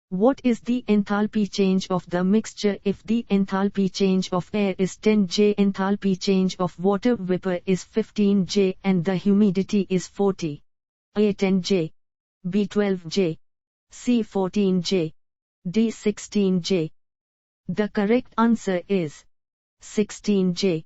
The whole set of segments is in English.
What is the enthalpy change of the mixture if the enthalpy change of air is 10 J, enthalpy change of water vapor is 15 J and the humidity is 40? A 10 J, B 12 J, C 14 J, D 16 J. The correct answer is 16 J.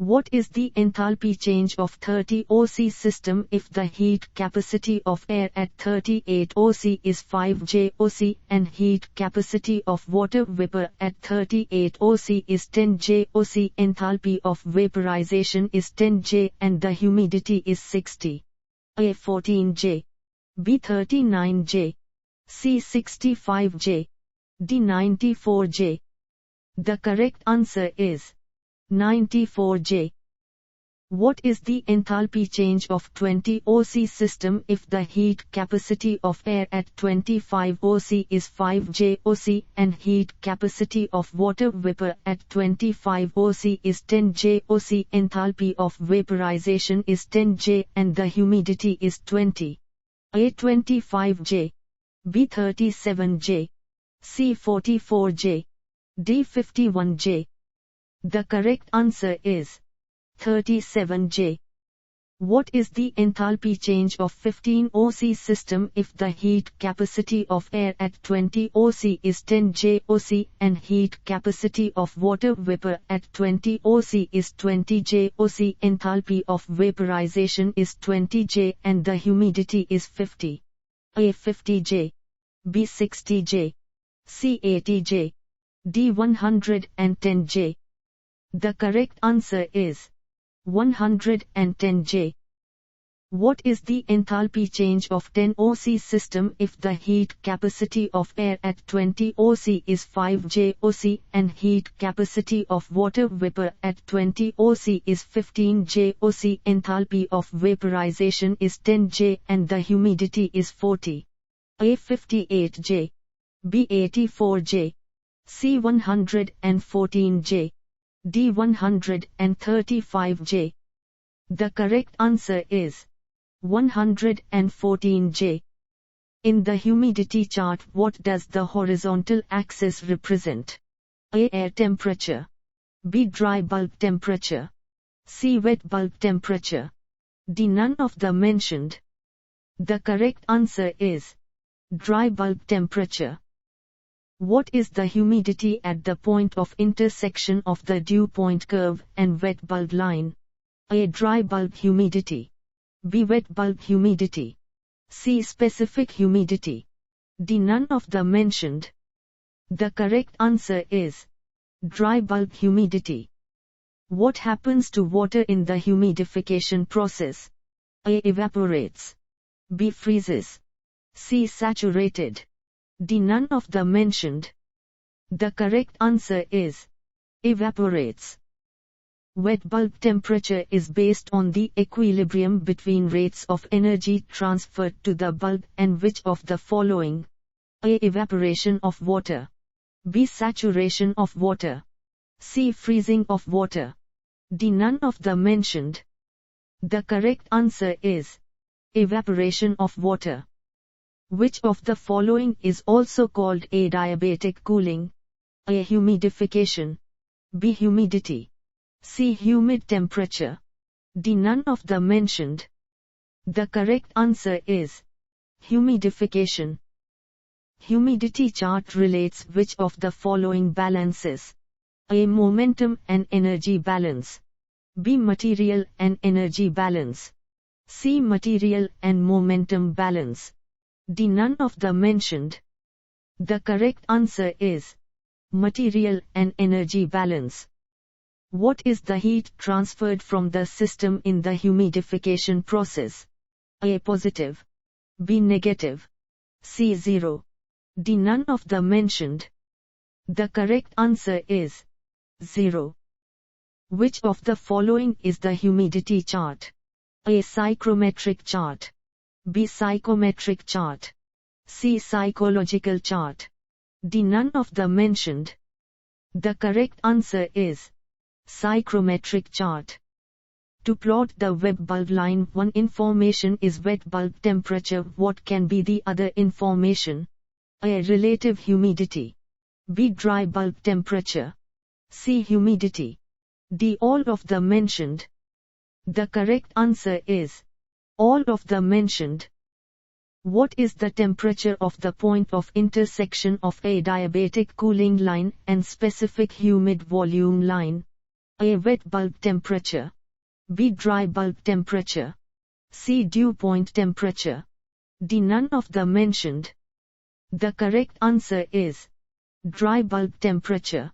What is the enthalpy change of 30 OC system if the heat capacity of air at 38 OC is 5 J OC and heat capacity of water vapor at 38 OC is 10 J OC? Enthalpy of vaporization is 10 J and the humidity is 60. A 14 J, B 39 J, C 65 J, D 94 J. The correct answer is 94 J. What is the enthalpy change of 20 OC system if the heat capacity of air at 25 OC is 5 J OC and heat capacity of water vapor at 25 OC is 10 J OC? Enthalpy of vaporization is 10 J and the humidity is 20. A 25 J, B 37 J, C 44 J, D 51 J. The correct answer is 37 J. What is the enthalpy change of 15 OC system if the heat capacity of air at 20 OC is 10 J OC and heat capacity of water vapor at 20 OC is 20 J OC? Enthalpy of vaporization is 20 J and the humidity is 50. A 50 J, B 60 J, C 80 J, D 110 J. The correct answer is 110 J. What is the enthalpy change of 10 OC system if the heat capacity of air at 20 OC is 5 J OC and heat capacity of water vapor at 20 OC is 15 J OC? Enthalpy of vaporization is 10 J and the humidity is 40. A 58 J, B 84 J, C 114 J, D 135 J. The correct answer is 114 J. In the humidity chart, what does the horizontal axis represent? A. Air temperature, B. Dry bulb temperature, C. Wet bulb temperature, D. None of the mentioned. The correct answer is dry bulb temperature. What is the humidity at the point of intersection of the dew point curve and wet bulb line? A. Dry bulb humidity, B. Wet bulb humidity, C. Specific humidity, D. None of the mentioned. The correct answer is dry bulb humidity. What happens to water in the humidification process? A. Evaporates, B. Freezes, C. Saturated, D. None of the mentioned. The correct answer is evaporates. Wet bulb temperature is based on the equilibrium between rates of energy transferred to the bulb and which of the following? A. Evaporation of water, B. Saturation of water, C. Freezing of water, D. None of the mentioned. The correct answer is evaporation of water. Which of the following is also called adiabatic cooling? A. Humidification, B. Humidity, C. Humid temperature, D. None of the mentioned. The correct answer is humidification. Humidity chart relates which of the following balances? A. Momentum and energy balance, B. Material and energy balance, C. Material and momentum balance, D. None of the mentioned. The correct answer is material and energy balance. What is the heat transferred from the system in the humidification process? A. Positive, B. Negative, C. Zero, D. None of the mentioned. The correct answer is zero. Which of the following is the humidity chart? A. Psychrometric chart, B. Psychometric chart, C. Psychological chart, D. None of the mentioned. The correct answer is psychrometric chart. To plot the wet bulb line, one information is wet bulb temperature. What can be the other information? A. Relative humidity. B. Dry bulb temperature. C. Humidity. D. All of the mentioned. The correct answer is all of the mentioned. What is the temperature of the point of intersection of a adiabatic cooling line and specific humid volume line? A. Wet bulb temperature. B. Dry bulb temperature. C. Dew point temperature. D. None of the mentioned. The correct answer is dry bulb temperature.